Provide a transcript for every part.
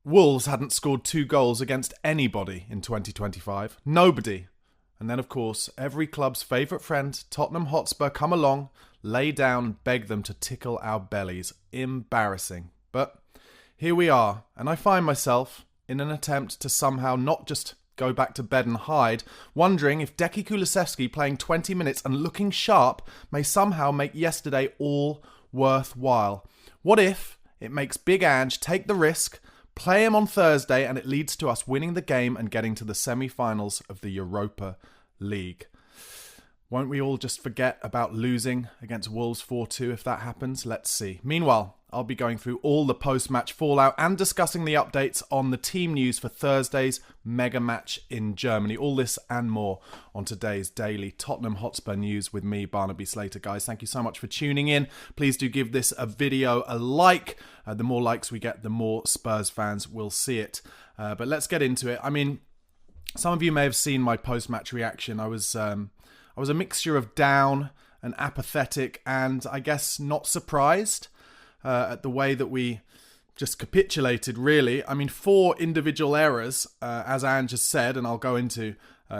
Wolves hadn't scored 2 goals against anybody in 2025. Nobody. And then, of course, every club's favourite friend, Tottenham Hotspur, come along, lay down and beg them to tickle our bellies. Embarrassing. But here we are, and I find myself, in an attempt to somehow not just go back to bed and hide, wondering if Decky Kulusevski playing 20 minutes and looking sharp may somehow make yesterday all worthwhile. What if it makes Big Ange take the risk, play him on Thursday, and it leads to us winning the game and getting to the semi-finals of the Europa League? Won't we all just forget about losing against Wolves 4-2 if that happens? Let's see. Meanwhile, I'll be going through all the post-match fallout and discussing the updates on the team news for Thursday's mega match in Germany. All this and more on today's daily Tottenham Hotspur news with me, Barnaby Slater. Guys, thank you so much for tuning in. Please do give this a video a like. The more likes we get, the more Spurs fans will see it. But let's get into it. I mean, some of you may have seen my post-match reaction. I was a mixture of down and apathetic and, I guess, not surprised at the way that we just capitulated, really. I mean, 4 individual errors, as Ange has said, and I'll go into,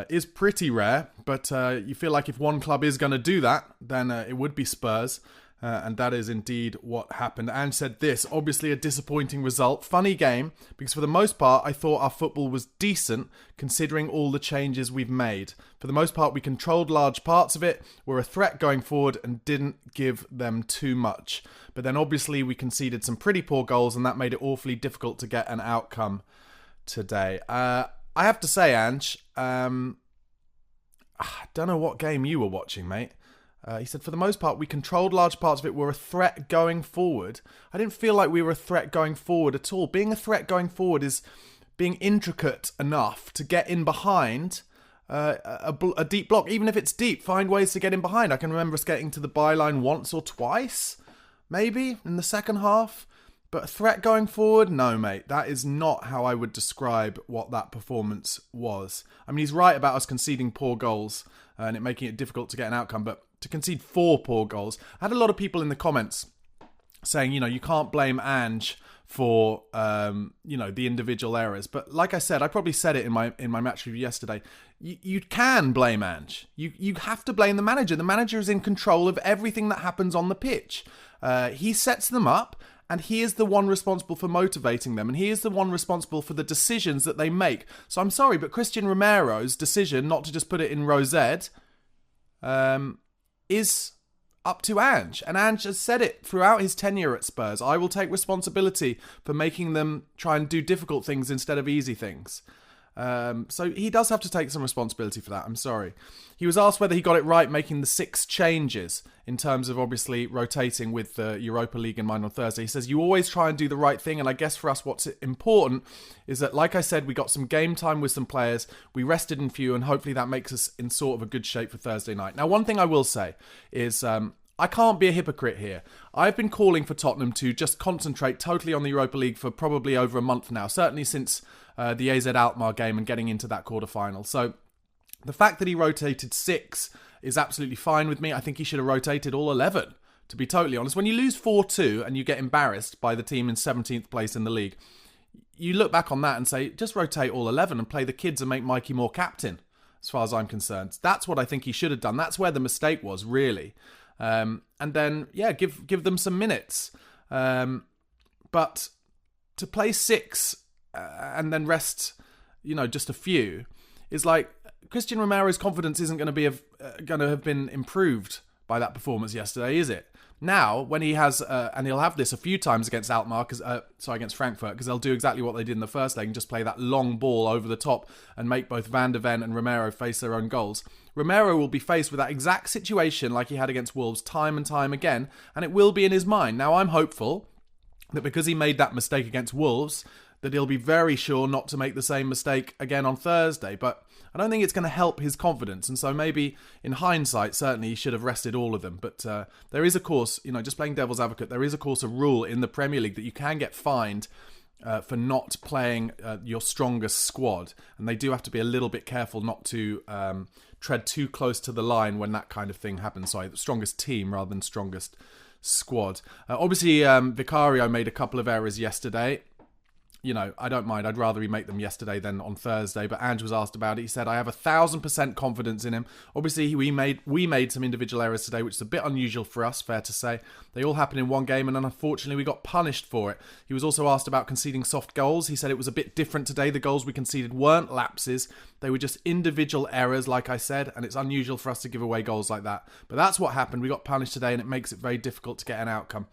is pretty rare. But you feel like if one club is going to do that, then it would be Spurs. And that is indeed what happened. Ange said this, obviously a disappointing result. Funny game, because for the most part, I thought our football was decent, considering all the changes we've made. For the most part, we controlled large parts of it, were a threat going forward, and didn't give them too much. But then obviously we conceded some pretty poor goals, and that made it awfully difficult to get an outcome today. I have to say, Ange, I don't know what game you were watching, mate. He said, for the most part, we controlled large parts of it, were a threat going forward. I didn't feel like we were a threat going forward at all. Being a threat going forward is being intricate enough to get in behind a deep block. Even if it's deep, find ways to get in behind. I can remember us getting to the byline once or twice, maybe, in the second half. But a threat going forward? No, mate. That is not how I would describe what that performance was. I mean, he's right about us conceding poor goals and it making it difficult to get an outcome, but to concede 4 poor goals. I had a lot of people in the comments saying, you can't blame Ange for, the individual errors. But like I said, I probably said it in my match review yesterday. You can blame Ange. You have to blame the manager. The manager is in control of everything that happens on the pitch. He sets them up, and he is the one responsible for motivating them, and he is the one responsible for the decisions that they make. So I'm sorry, but Christian Romero's decision not to just put it in Rosette is up to Ange. And Ange has said it throughout his tenure at Spurs. I will take responsibility for making them try and do difficult things instead of easy things. So he does have to take some responsibility for that. I'm sorry. He was asked whether he got it right making the 6 changes in terms of obviously rotating with the Europa League in mind on Thursday. He says, you always try and do the right thing. And I guess for us, what's important is that, like I said, we got some game time with some players. We rested in few, and hopefully that makes us in sort of a good shape for Thursday night. Now, one thing I will say is I can't be a hypocrite here. I've been calling for Tottenham to just concentrate totally on the Europa League for probably over a month now, certainly since the AZ Alkmaar game and getting into that quarterfinal. So the fact that he rotated 6 is absolutely fine with me. I think he should have rotated all 11, to be totally honest. When you lose 4-2 and you get embarrassed by the team in 17th place in the league, you look back on that and say, just rotate all 11 and play the kids and make Mikey Moore captain, as far as I'm concerned. That's what I think he should have done. That's where the mistake was, really. And then, give them some minutes. But to play 6 and then rest, just a few, is like Christian Romero's confidence isn't going to have been improved by that performance yesterday, is it? Now, when he has, and he'll have this a few times against against Frankfurt, because they'll do exactly what they did in the first leg and just play that long ball over the top and make both Van de Ven and Romero face their own goals. Romero will be faced with that exact situation like he had against Wolves time and time again, and it will be in his mind. Now, I'm hopeful that because he made that mistake against Wolves, that he'll be very sure not to make the same mistake again on Thursday. But I don't think it's going to help his confidence. And so maybe in hindsight, certainly he should have rested all of them. But there is, of course, just playing devil's advocate, there is, of course, a rule in the Premier League that you can get fined for not playing your strongest squad. And they do have to be a little bit careful not to tread too close to the line when that kind of thing happens. Sorry, strongest team rather than strongest squad. Obviously, Vicario made a couple of errors yesterday. I don't mind. I'd rather he make them yesterday than on Thursday. But Ange was asked about it. He said, I have 1,000% confidence in him. Obviously, we made some individual errors today, which is a bit unusual for us, fair to say. They all happened in one game, and unfortunately, we got punished for it. He was also asked about conceding soft goals. He said it was a bit different today. The goals we conceded weren't lapses. They were just individual errors, like I said, and it's unusual for us to give away goals like that. But that's what happened. We got punished today, and it makes it very difficult to get an outcome.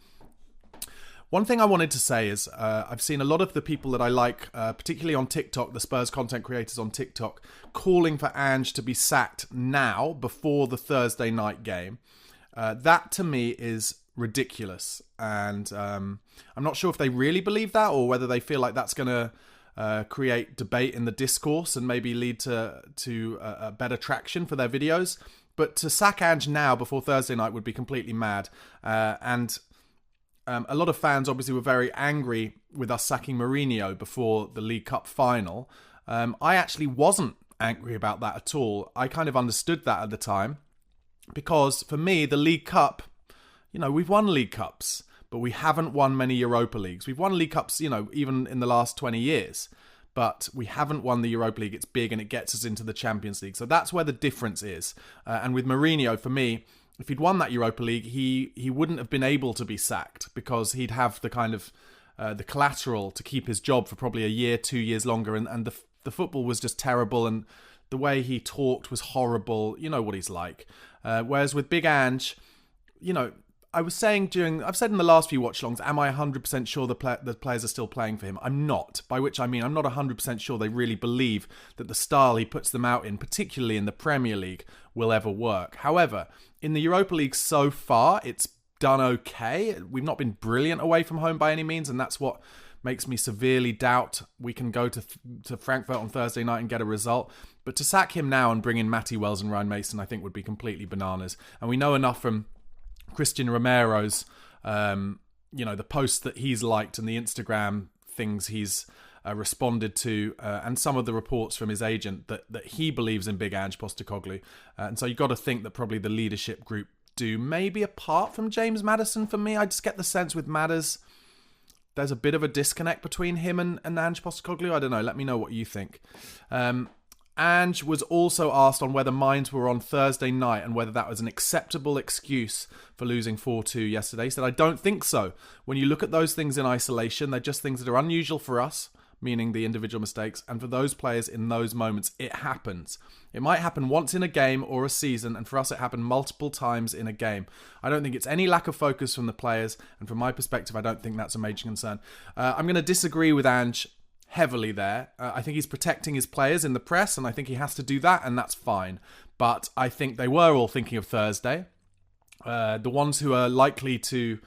One thing I wanted to say is I've seen a lot of the people that I like, particularly on TikTok, the Spurs content creators on TikTok, calling for Ange to be sacked now before the Thursday night game. That to me is ridiculous. And I'm not sure if they really believe that or whether they feel like that's going to create debate in the discourse and maybe lead to a better traction for their videos. But to sack Ange now before Thursday night would be completely mad. A lot of fans obviously were very angry with us sacking Mourinho before the League Cup final. I actually wasn't angry about that at all. I kind of understood that at the time because for me, the League Cup, we've won League Cups, but we haven't won many Europa Leagues. We've won League Cups, even in the last 20 years, but we haven't won the Europa League. It's big and it gets us into the Champions League. So that's where the difference is. And with Mourinho, for me, if he'd won that Europa League, he wouldn't have been able to be sacked because he'd have the kind of the collateral to keep his job for probably a year, 2 years longer. And the football was just terrible, and the way he talked was horrible. You know what he's like. Whereas with Big Ange, I've said in the last few watch-alongs, am I 100% sure the players are still playing for him? I'm not, by which I mean I'm not 100% sure they really believe that the style he puts them out in, particularly in the Premier League, will ever work. However, in the Europa League so far, it's done okay. We've not been brilliant away from home by any means, and that's what makes me severely doubt we can go to Frankfurt on Thursday night and get a result. But to sack him now and bring in Matty Wells and Ryan Mason, I think would be completely bananas. And we know enough from Christian Romero's, the posts that he's liked and the Instagram things he's responded to, and some of the reports from his agent that he believes in Big Ange Postecoglou. And so you've got to think that probably the leadership group do. Maybe apart from James Maddison, for me, I just get the sense with Madders, there's a bit of a disconnect between him and Ange Postecoglou. I don't know. Let me know what you think. Ange was also asked on whether minds were on Thursday night and whether that was an acceptable excuse for losing 4-2 yesterday. He said, I don't think so. When you look at those things in isolation, they're just things that are unusual for us, meaning the individual mistakes, and for those players in those moments, it happens. It might happen once in a game or a season, and for us it happened multiple times in a game. I don't think it's any lack of focus from the players, and from my perspective, I don't think that's a major concern. I'm going to disagree with Ange heavily there. I think he's protecting his players in the press, and I think he has to do that, and that's fine. But I think they were all thinking of Thursday. The ones who are likely to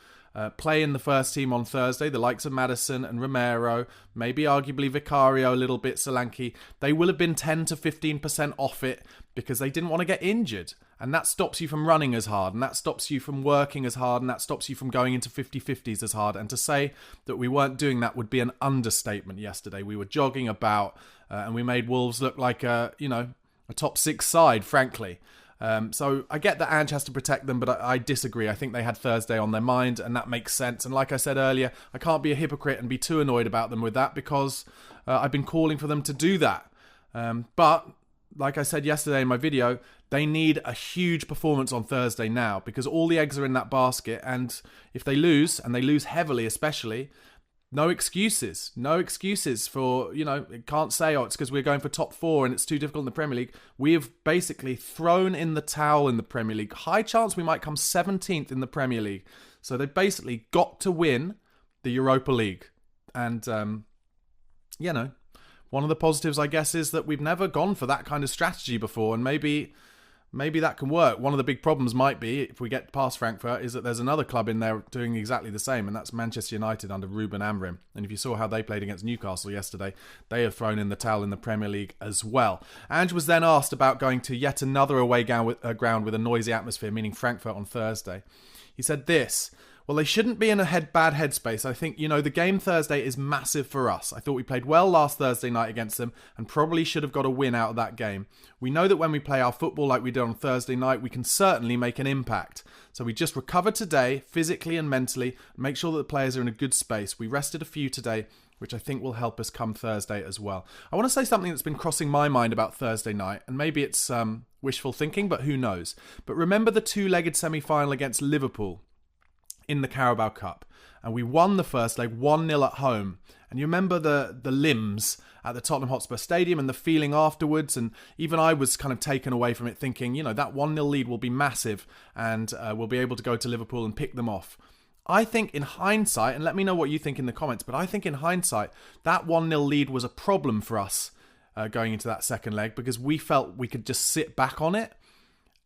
play in the first team on Thursday, the likes of Maddison and Romero, maybe arguably Vicario a little bit, Solanke, they will have been 10 to 15% off it because they didn't want to get injured. And that stops you from running as hard, and that stops you from working as hard, and that stops you from going into 50-50s as hard. And to say that we weren't doing that would be an understatement yesterday. We were jogging about, and we made Wolves look like a top six side, frankly. So I get that Ange has to protect them, but I disagree. I think they had Thursday on their mind, and that makes sense. And like I said earlier, I can't be a hypocrite and be too annoyed about them with that because I've been calling for them to do that. But like I said yesterday in my video, they need a huge performance on Thursday now because all the eggs are in that basket. And if they lose, and they lose heavily especially, no excuses. No excuses for, can't say, it's because we're going for top four and it's too difficult in the Premier League. We have basically thrown in the towel in the Premier League. High chance we might come 17th in the Premier League. So they've basically got to win the Europa League. And, one of the positives, I guess, is that we've never gone for that kind of strategy before. And maybe that can work. One of the big problems might be, if we get past Frankfurt, is that there's another club in there doing exactly the same, and that's Manchester United under Ruben Amorim. And if you saw how they played against Newcastle yesterday, they have thrown in the towel in the Premier League as well. Ange was then asked about going to yet another away ground with a noisy atmosphere, meaning Frankfurt on Thursday. He said this: well, they shouldn't be in a bad headspace. I think, the game Thursday is massive for us. I thought we played well last Thursday night against them and probably should have got a win out of that game. We know that when we play our football like we did on Thursday night, we can certainly make an impact. So we just recover today, physically and mentally, and make sure that the players are in a good space. We rested a few today, which I think will help us come Thursday as well. I want to say something that's been crossing my mind about Thursday night, and maybe it's wishful thinking, but who knows. But remember the two-legged semi-final against Liverpool in the Carabao Cup, and we won the first leg 1-0 at home. And you remember the limbs at the Tottenham Hotspur Stadium and the feeling afterwards, and even I was kind of taken away from it thinking, that 1-0 lead will be massive and we'll be able to go to Liverpool and pick them off. I think in hindsight, and let me know what you think in the comments, but I think in hindsight, that 1-0 lead was a problem for us going into that second leg because we felt we could just sit back on it.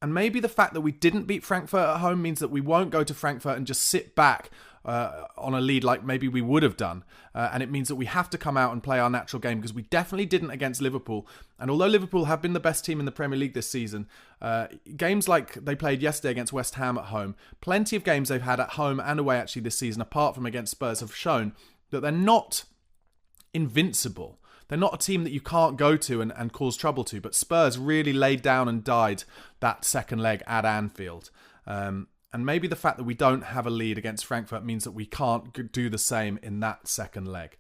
And maybe the fact that we didn't beat Frankfurt at home means that we won't go to Frankfurt and just sit back on a lead like maybe we would have done. And it means that we have to come out and play our natural game because we definitely didn't against Liverpool. And although Liverpool have been the best team in the Premier League this season, games like they played yesterday against West Ham at home, plenty of games they've had at home and away actually this season, apart from against Spurs, have shown that they're not invincible. They're not a team that you can't go to and cause trouble to, but Spurs really laid down and died that second leg at Anfield. And maybe the fact that we don't have a lead against Frankfurt means that we can't do the same in that second leg.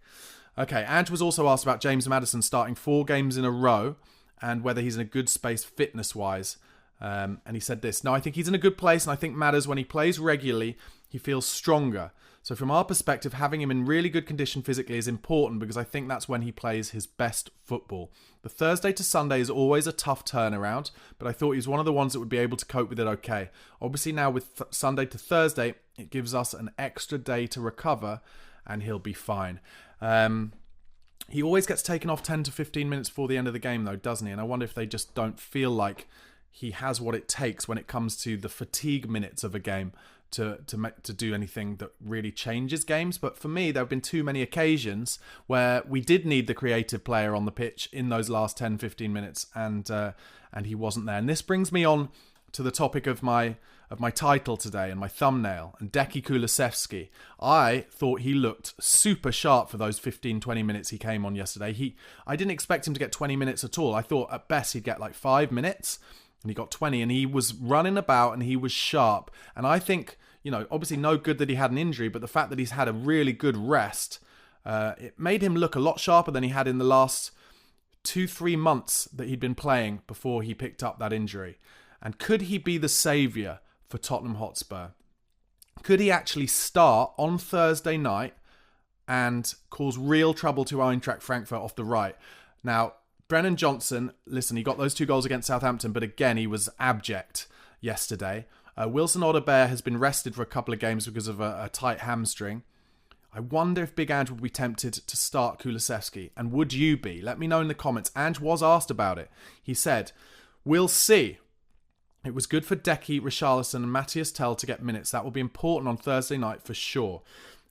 Okay, Ange was also asked about James Maddison starting 4 games in a row and whether he's in a good space fitness-wise. And he said this, "No, I think he's in a good place, and I think Madders, when he plays regularly, he feels stronger. So from our perspective, having him in really good condition physically is important because I think that's when he plays his best football. The Thursday to Sunday is always a tough turnaround, but I thought he was one of the ones that would be able to cope with it okay. Obviously now with Sunday to Thursday, it gives us an extra day to recover and he'll be fine." He always gets taken off 10 to 15 minutes before the end of the game though, doesn't he? And I wonder if they just don't feel like he has what it takes when it comes to the fatigue minutes of a game to do anything that really changes games. But for me, there have been too many occasions where we did need the creative player on the pitch in those last 10, 15 minutes, and he wasn't there. And this brings me on to the topic of my title today and my thumbnail, and Deki Kulusevski. I thought he looked super sharp for those 15, 20 minutes he came on yesterday. I didn't expect him to get 20 minutes at all. I thought at best he'd get like 5 minutes, and he got 20, and he was running about and he was sharp. And I think, obviously no good that he had an injury, but the fact that he's had a really good rest, it made him look a lot sharper than he had in the last 2-3 months that he'd been playing before he picked up that injury. And could he be the saviour for Tottenham Hotspur? Could he actually start on Thursday night and cause real trouble to Eintracht Frankfurt off the right? Now, Brennan Johnson, listen, he got those 2 goals against Southampton, but again, he was abject yesterday. Wilson Odobert has been rested for a couple of games because of a tight hamstring. I wonder if Big Ange would be tempted to start Kulusevski, and would you be? Let me know in the comments. Ange was asked about it. He said, "We'll see. It was good for Deki, Richarlison and Matthias Tell to get minutes. That will be important on Thursday night for sure.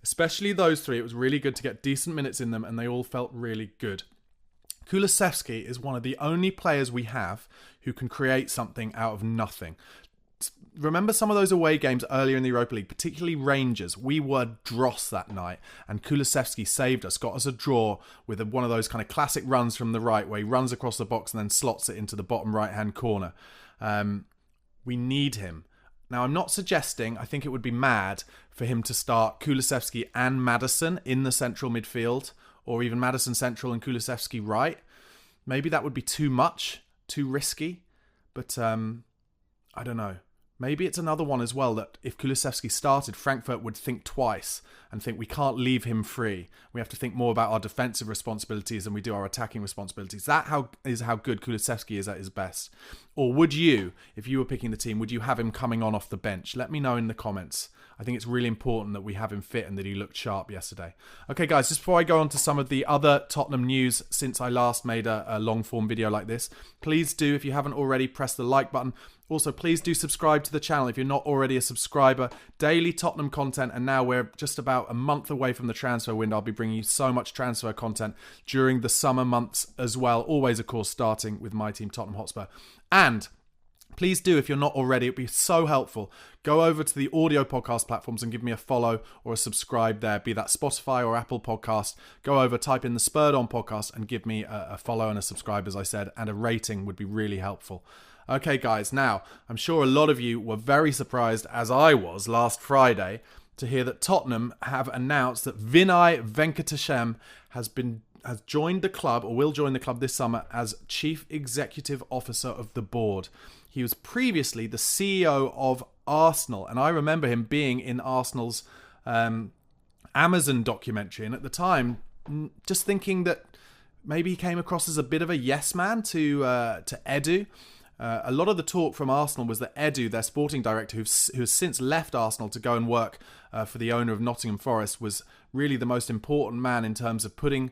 Especially those 3. It was really good to get decent minutes in them, and they all felt really good." Kulusevski is one of the only players we have who can create something out of nothing. Remember some of those away games earlier in the Europa League, particularly Rangers. We were dross that night, and Kulusevski saved us, got us a draw with one of those kind of classic runs from the right where he runs across the box and then slots it into the bottom right-hand corner. We need him. Now, I'm not suggesting, I think it would be mad for him to start Kulusevski and Maddison in the central midfield, or even Maddison central and Kulusevski right. Maybe that would be too much, too risky, but I don't know. Maybe it's another one as well that if Kulusevski started, Frankfurt would think twice and think we can't leave him free. We have to think more about our defensive responsibilities than we do our attacking responsibilities. That is how good Kulusevski is at his best. Or would you, if you were picking the team, would you have him coming on off the bench? Let me know in the comments. I think it's really important that we have him fit and that he looked sharp yesterday. Okay, guys, just before I go on to some of the other Tottenham news since I last made a long-form video like this, please do, if you haven't already, press the like button. Also, please do subscribe to the channel if you're not already a subscriber. Daily Tottenham content, and now we're just about a month away from the transfer window. I'll be bringing you so much transfer content during the summer months as well. Always, of course, starting with my team, Tottenham Hotspur. And please do, if you're not already, it'd be so helpful. Go over to the audio podcast platforms and give me a follow or a subscribe there, be that Spotify or Apple Podcast. Go over, type in the Spurred On podcast and give me a follow and a subscribe, as I said, and a rating would be really helpful. Okay, guys, now, I'm sure a lot of you were very surprised, as I was last Friday, to hear that Tottenham have announced that Vinay Venkatesham has joined the club, or will join the club this summer, as Chief Executive Officer of the board. He was previously the CEO of Arsenal, and I remember him being in Arsenal's Amazon documentary, and at the time just thinking that maybe he came across as a bit of a yes man to Edu. A lot of the talk from Arsenal was that Edu, their sporting director, who has since left Arsenal to go and work for the owner of Nottingham Forest, was really the most important man in terms of putting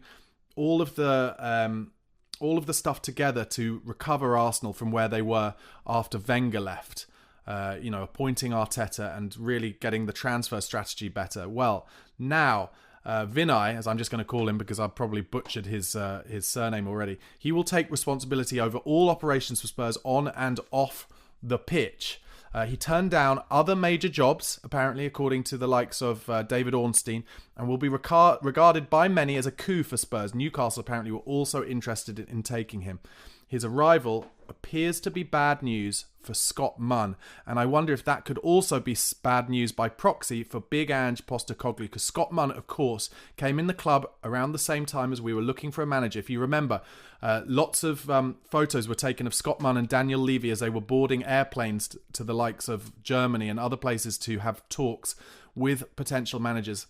all of the stuff together to recover Arsenal from where they were after Wenger left. Appointing Arteta and really getting the transfer strategy better. Well, now Vinay, as I'm just going to call him because I've probably butchered his surname already, he will take responsibility over all operations for Spurs on and off the pitch. He turned down other major jobs, apparently, according to the likes of David Ornstein, and will be regarded by many as a coup for Spurs. Newcastle apparently were also interested in taking him. His arrival appears to be bad news for Scott Munn, and I wonder if that could also be bad news by proxy for Big Ange Postecoglou, because Scott Munn, of course, came in the club around the same time as we were looking for a manager. If you remember, lots of photos were taken of Scott Munn and Daniel Levy as they were boarding airplanes to the likes of Germany and other places to have talks with potential managers.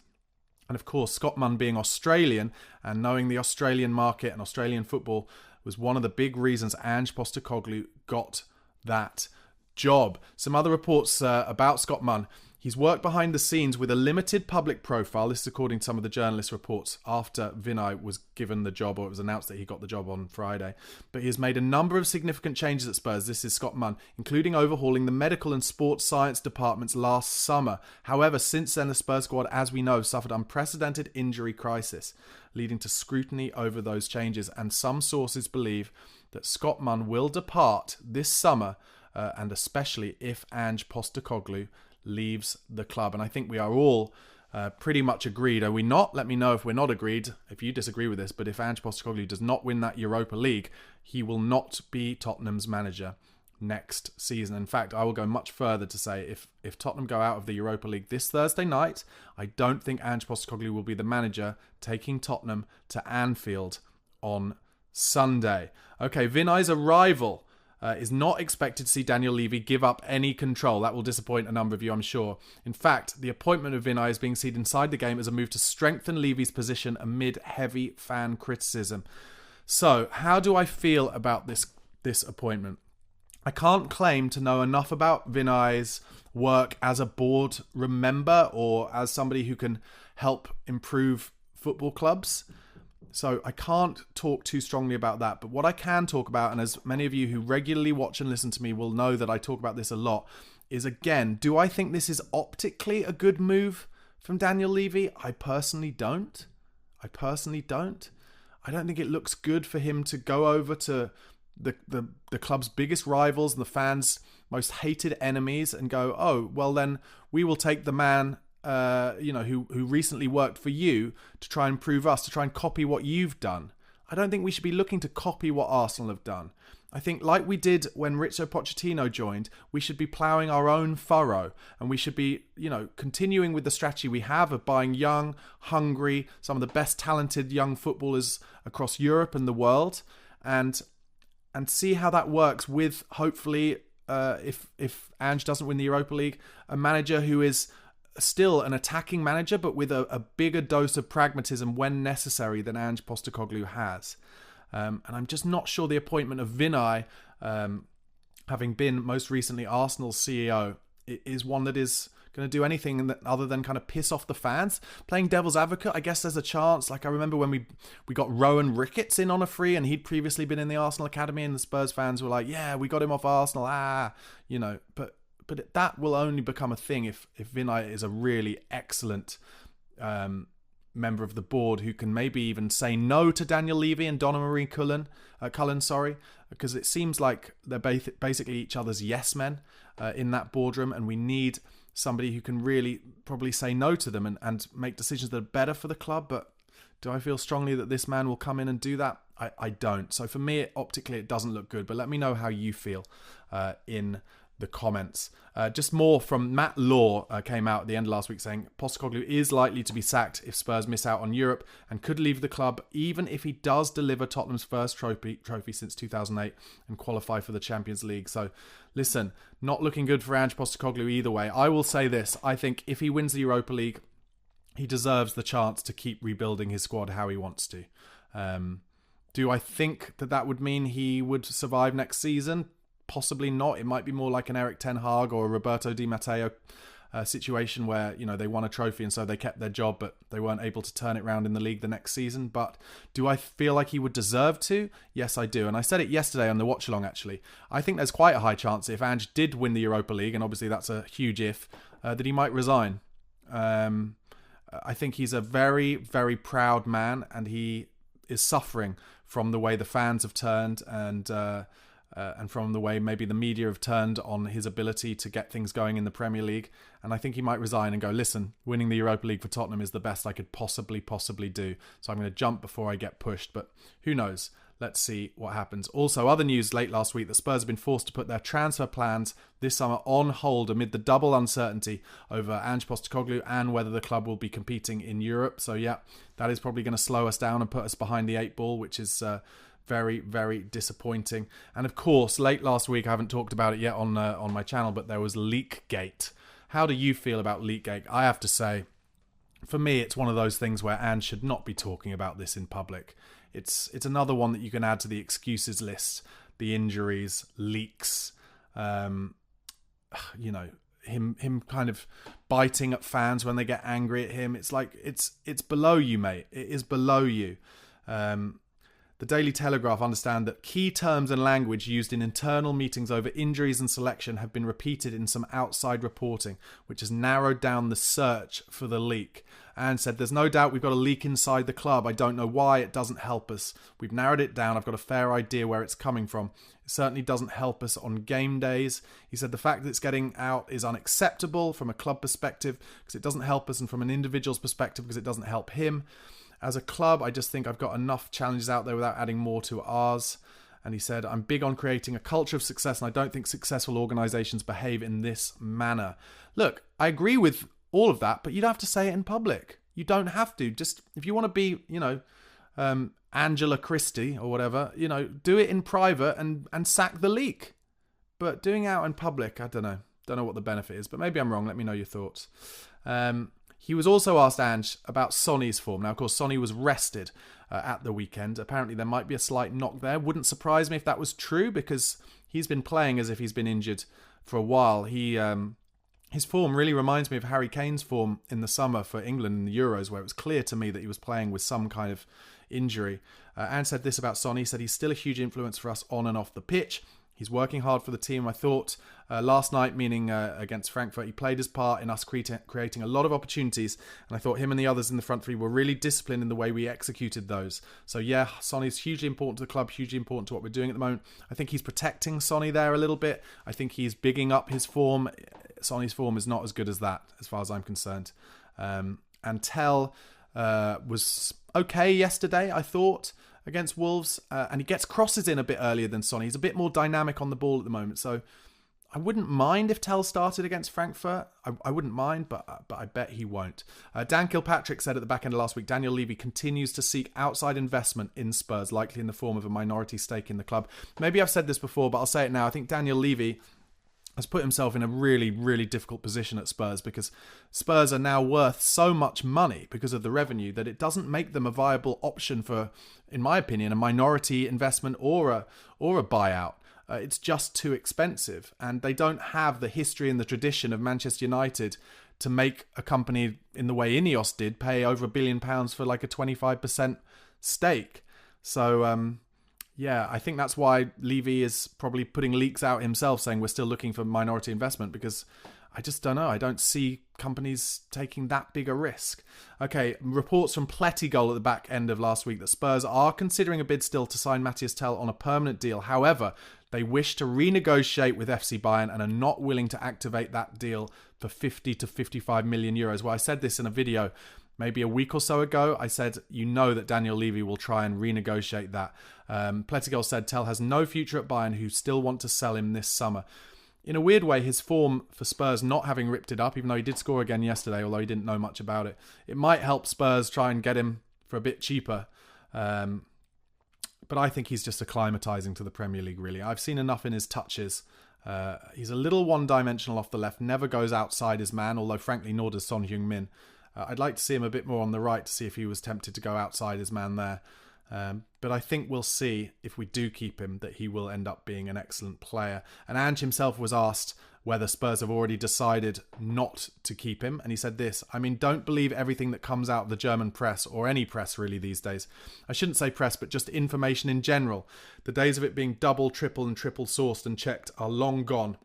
And of course, Scott Munn being Australian and knowing the Australian market and Australian football was one of the big reasons Ange Postecoglou got that job. Some other reports about Scott Munn. He's worked behind the scenes with a limited public profile. This is according to some of the journalist reports after Vinay was given the job, or it was announced that he got the job on Friday. But he has made a number of significant changes at Spurs. This is Scott Munn, including overhauling the medical and sports science departments last summer. However, since then, the Spurs squad, as we know, suffered unprecedented injury crisis, leading to scrutiny over those changes. And some sources believe that Scott Munn will depart this summer, and especially if Ange Postecoglou leaves the club. And I think we are all pretty much agreed. Are we not? Let me know if we're not agreed, if you disagree with this. But if Ange Postecoglou does not win that Europa League, he will not be Tottenham's manager next season. In fact, I will go much further to say if Tottenham go out of the Europa League this Thursday night, I don't think Ange Postecoglou will be the manager taking Tottenham to Anfield on Sunday. Okay, Vinay's arrival is not expected to see Daniel Levy give up any control. That will disappoint a number of you, I'm sure. In fact, the appointment of Vinay is being seen inside the game as a move to strengthen Levy's position amid heavy fan criticism. So, how do I feel about this appointment? I can't claim to know enough about Vinay's work as a boardroom member or as somebody who can help improve football clubs. So I can't talk too strongly about that. But what I can talk about, and as many of you who regularly watch and listen to me will know that I talk about this a lot, is again, do I think this is optically a good move from Daniel Levy? I personally don't. I don't think it looks good for him to go over to the club's biggest rivals and the fans' most hated enemies and go, oh, well then we will take the man who recently worked for you to try and improve us, to try and copy what you've done. I don't think we should be looking to copy what Arsenal have done. I think like we did when Mauricio Pochettino joined, we should be ploughing our own furrow, and we should be, continuing with the strategy we have of buying young, hungry, some of the best talented young footballers across Europe and the world, and see how that works with, hopefully, if Ange doesn't win the Europa League, a manager who is still an attacking manager, but with a bigger dose of pragmatism when necessary than Ange Postecoglou has. And I'm just not sure the appointment of Vinay, having been most recently Arsenal's CEO, is one that is going to do anything other than kind of piss off the fans. Playing devil's advocate, I guess there's a chance. Like I remember when we got Rowan Ricketts in on a free, and he'd previously been in the Arsenal academy, and the Spurs fans were like, yeah, we got him off Arsenal, But that will only become a thing if Vinay is a really excellent member of the board who can maybe even say no to Daniel Levy and Donna Marie Cullen, because it seems like they're basically each other's yes men in that boardroom, and we need somebody who can really probably say no to them and make decisions that are better for the club. But do I feel strongly that this man will come in and do that? I don't. So for me, optically, it doesn't look good. But let me know how you feel in the comments. Just more from Matt Law came out at the end of last week saying Postecoglou is likely to be sacked if Spurs miss out on Europe and could leave the club even if he does deliver Tottenham's first trophy since 2008 and qualify for the Champions League. So listen, not looking good for Ange Postecoglou either way. I will say this, I think if he wins the Europa League, he deserves the chance to keep rebuilding his squad how he wants to. Do I think that would mean he would survive next season? Possibly not. It might be more like an Erik ten Hag or a Roberto Di Matteo situation where, they won a trophy and so they kept their job, but they weren't able to turn it around in the league the next season. But do I feel like he would deserve to? Yes, I do. And I said it yesterday on the watch along, actually. I think there's quite a high chance if Ange did win the Europa League, and obviously that's a huge if, that he might resign. I think he's a very, very proud man, and he is suffering from the way the fans have turned and from the way maybe the media have turned on his ability to get things going in the Premier League. And I think he might resign and go, listen, winning the Europa League for Tottenham is the best I could possibly do. So I'm going to jump before I get pushed. But who knows? Let's see what happens. Also, other news late last week that Spurs have been forced to put their transfer plans this summer on hold amid the double uncertainty over Ange Postecoglou and whether the club will be competing in Europe. So yeah, that is probably going to slow us down and put us behind the 8 ball, which is very, very disappointing. And of course, late last week, I haven't talked about it yet on my channel, but there was Leakgate. How do you feel about Leakgate? I have to say, for me, it's one of those things where Ange should not be talking about this in public. It's another one that you can add to the excuses list. The injuries, leaks, him kind of biting at fans when they get angry at him. It's like it's below you, mate. It is below you. The Daily Telegraph understand that key terms and language used in internal meetings over injuries and selection have been repeated in some outside reporting, which has narrowed down the search for the leak. And said, there's no doubt we've got a leak inside the club. I don't know why. It doesn't help us. We've narrowed it down. I've got a fair idea where it's coming from. It certainly doesn't help us on game days. He said the fact that it's getting out is unacceptable from a club perspective because it doesn't help us, and from an individual's perspective because it doesn't help him. As a club, I just think I've got enough challenges out there without adding more to ours. And he said, I'm big on creating a culture of success, and I don't think successful organisations behave in this manner. Look, I agree with all of that, but you don't have to say it in public. You don't have to. Just, if you want to be, Angela Christie or whatever, do it in private and sack the leak. But doing it out in public, I don't know. Don't know what the benefit is, but maybe I'm wrong. Let me know your thoughts. He was also asked, Ange, about Sonny's form. Now, of course, Sonny was rested at the weekend. Apparently, there might be a slight knock there. Wouldn't surprise me if that was true because he's been playing as if he's been injured for a while. His form really reminds me of Harry Kane's form in the summer for England in the Euros, where it was clear to me that he was playing with some kind of injury. Ange said this about Sonny. He said he's still a huge influence for us on and off the pitch. He's working hard for the team. I thought last night, meaning against Frankfurt, he played his part in us creating a lot of opportunities. And I thought him and the others in the front three were really disciplined in the way we executed those. So yeah, Sonny's hugely important to the club, hugely important to what we're doing at the moment. I think he's protecting Sonny there a little bit. I think he's bigging up his form. Sonny's form is not as good as that, as far as I'm concerned. And Tell was okay yesterday, I thought, against Wolves, and he gets crosses in a bit earlier than Sonny. He's a bit more dynamic on the ball at the moment, so I wouldn't mind if Tell started against Frankfurt. I wouldn't mind, but I bet he won't. Dan Kilpatrick said at the back end of last week, Daniel Levy continues to seek outside investment in Spurs, likely in the form of a minority stake in the club. Maybe I've said this before, but I'll say it now. I think Daniel Levy has put himself in a really, really difficult position at Spurs because Spurs are now worth so much money because of the revenue that it doesn't make them a viable option for, in my opinion, a minority investment or a buyout. It's just too expensive, and they don't have the history and the tradition of Manchester United to make a company in the way Ineos did pay over £1 billion for like a 25% stake. So, yeah, I think that's why Levy is probably putting leaks out himself saying we're still looking for minority investment because I just don't know. I don't see companies taking that big a risk. Okay, reports from Plettigol at the back end of last week that Spurs are considering a bid still to sign Matthias Tell on a permanent deal. However, they wish to renegotiate with FC Bayern and are not willing to activate that deal for 50 to 55 million euros. Well, I said this in a video maybe a week or so ago. I said, that Daniel Levy will try and renegotiate that. Plettigol said Tell has no future at Bayern, who still want to sell him this summer. in a weird way, his form for Spurs not having ripped it up, even though he did score again yesterday, although he didn't know much about it, it might help Spurs try and get him for a bit cheaper. But I think he's just acclimatising to the Premier League, really. I've seen enough in his touches. He's a little one-dimensional off the left, never goes outside his man, although frankly nor does Son Heung-min. I'd like to see him a bit more on the right to see if he was tempted to go outside his man there. But I think we'll see, if we do keep him, that he will end up being an excellent player. And Ange himself was asked whether Spurs have already decided not to keep him. And he said this: I mean, don't believe everything that comes out of the German press, or any press really these days. I shouldn't say press, but just information in general. The days of it being double, triple sourced and checked are long gone.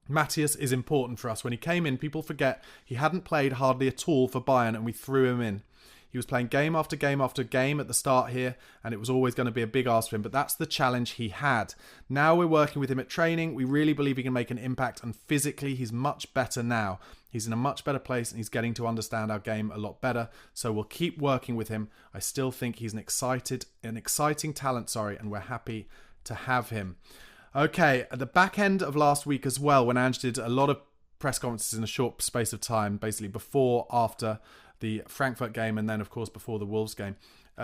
Matthias is important for us. When he came in, people forget he hadn't played hardly at all for Bayern and we threw him in. He was playing game after game after game at the start here, and it was always going to be a big ask for him, but that's the challenge he had. Now we're working with him at training. We really believe he can make an impact, and physically he's much better now. He's in a much better place, and he's getting to understand our game a lot better, so we'll keep working with him. I still think he's an exciting talent, and we're happy to have him. Okay, at the back end of last week as well, when Ange did a lot of press conferences in a short space of time, basically before, after the Frankfurt game, and then of course before the Wolves game,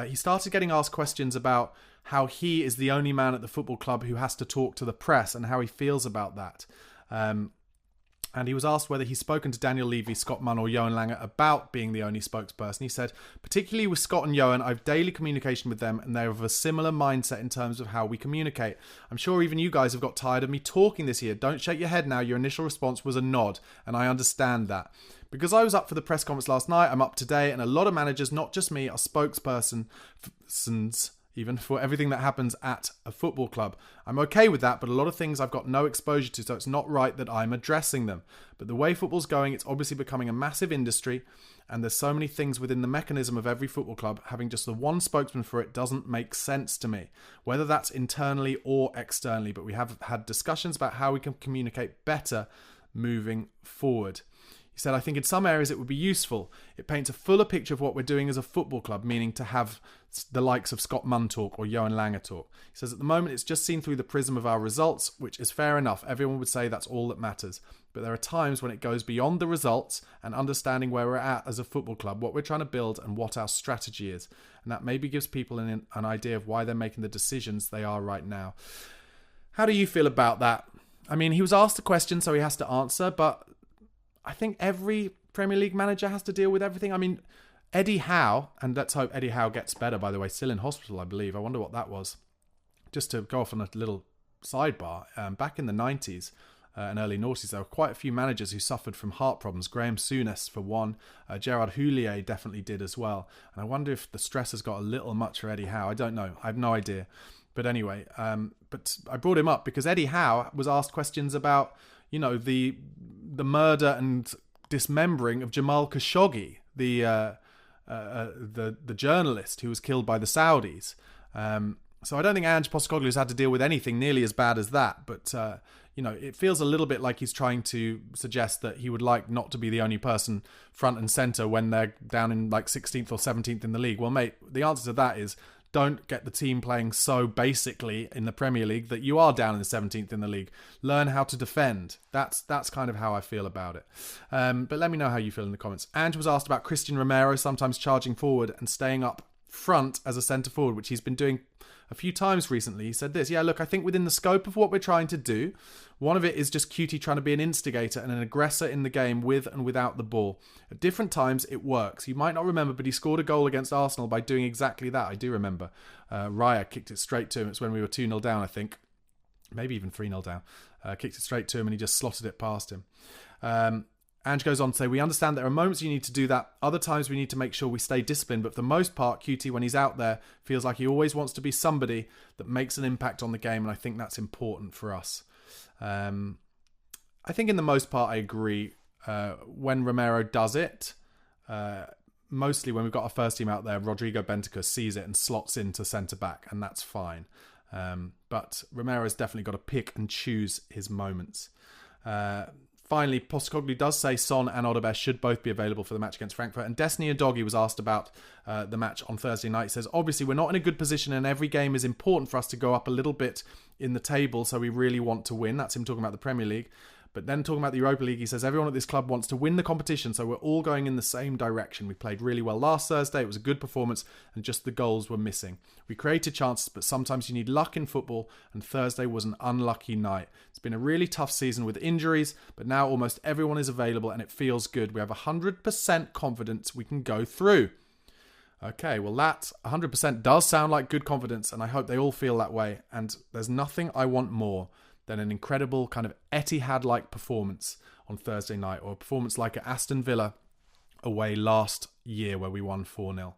he started getting asked questions about how he is the only man at the football club who has to talk to the press and how he feels about that. And he was asked whether he's spoken to Daniel Levy, Scott Munn or Johan Lange about being the only spokesperson. He said, particularly with Scott and Johan, I have daily communication with them and they're of a similar mindset in terms of how we communicate. I'm sure even you guys have got tired of me talking this year. Don't shake your head now. Your initial response was a nod, and I understand that. Because I was up for the press conference last night, I'm up today, and a lot of managers, not just me, are spokespersons even for everything that happens at a football club. I'm okay with that, but a lot of things I've got no exposure to, so it's not right that I'm addressing them. But the way football's going, it's obviously becoming a massive industry, and there's so many things within the mechanism of every football club. Having just the one spokesman for it doesn't make sense to me, whether that's internally or externally. But we have had discussions about how we can communicate better moving forward. He said, I think in some areas it would be useful. It paints a fuller picture of what we're doing as a football club, meaning to have the likes of Scott Munn talk or Johan Lange talk. He says, at the moment it's just seen through the prism of our results, which is fair enough. Everyone would say that's all that matters. But there are times when it goes beyond the results and understanding where we're at as a football club, what we're trying to build and what our strategy is. And that maybe gives people an idea of why they're making the decisions they are right now. How do you feel about that? I mean, he was asked a question, so he has to answer, but I think every Premier League manager has to deal with everything. I mean, Eddie Howe, and let's hope Eddie Howe gets better, by the way, still in hospital, I believe. I wonder what that was. Just to go off on a little sidebar, back in the 90s and early noughties, there were quite a few managers who suffered from heart problems. Graham Souness, for one. Gerard Houllier definitely did as well. And I wonder if the stress has got a little much for Eddie Howe. I don't know. I have no idea. But anyway, but I brought him up because Eddie Howe was asked questions about, you know, the murder and dismembering of Jamal Khashoggi, the journalist who was killed by the Saudis. So I don't think Ange Postecoglou's had to deal with anything nearly as bad as that. But, you know, it feels a little bit like he's trying to suggest that he would like not to be the only person front and centre when they're down in like 16th or 17th in the league. Well, mate, the answer to that is don't get the team playing so basically in the Premier League that you are down in the 17th in the league. Learn how to defend. That's kind of how I feel about it. But let me know how you feel in the comments. Ange was asked about Christian Romero sometimes charging forward and staying up front as a centre forward, which he's been doing a few times recently. He said this: yeah, look, I think within the scope of what we're trying to do, one of it is just Cutie trying to be an instigator and an aggressor in the game with and without the ball. At different times it works. You might not remember, but he scored a goal against Arsenal by doing exactly that. I do remember. Raya kicked it straight to him. It's when we were 2-0 down, I think. Maybe even 3-0 down. Kicked it straight to him and he just slotted it past him. Ange goes on to say, we understand there are moments you need to do that. Other times we need to make sure we stay disciplined. But for the most part, Cutie, when he's out there, feels like he always wants to be somebody that makes an impact on the game. And I think that's important for us. I think in the most part, I agree. When Romero does it, mostly when we've got our first team out there, Rodrigo Bentancur sees it and slots into centre-back. And that's fine. But Romero's definitely got to pick and choose his moments. Finally, Postecoglou does say Son and Odobes should both be available for the match against Frankfurt. And Destiny Doggy was asked about the match on Thursday night. He says, obviously, we're not in a good position and every game is important for us to go up a little bit in the table, so we really want to win. That's him talking about the Premier League. But then talking about the Europa League, he says, everyone at this club wants to win the competition, so we're all going in the same direction. We played really well last Thursday. It was a good performance, and just the goals were missing. We created chances, but sometimes you need luck in football, and Thursday was an unlucky night. It's been a really tough season with injuries, but now almost everyone is available, and it feels good. We have 100% confidence we can go through. Okay, well that 100% does sound like good confidence, and I hope they all feel that way. And there's nothing I want more than an incredible kind of Etihad-like performance on Thursday night, or a performance like at Aston Villa away last year where we won 4-0.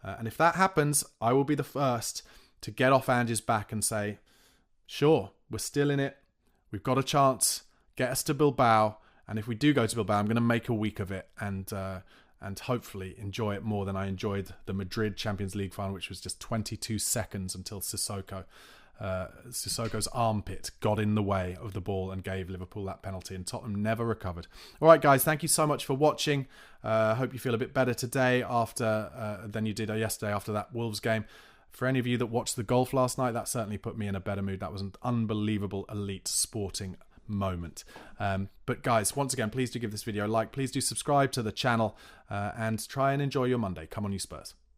And if that happens, I will be the first to get off Ange's back and say, sure, we're still in it. We've got a chance. Get us to Bilbao. And if we do go to Bilbao, I'm going to make a week of it and hopefully enjoy it more than I enjoyed the Madrid Champions League final, which was just 22 seconds until Sissoko's armpit got in the way of the ball and gave Liverpool that penalty, and Tottenham never recovered. All right, guys, thank you so much for watching. Hope you feel a bit better today than you did yesterday after that Wolves game. For any of you that watched the golf last night, that certainly put me in a better mood. That was an unbelievable elite sporting moment. But guys, once again, please do give this video a like. Please do subscribe to the channel and try and enjoy your Monday. Come on, you Spurs.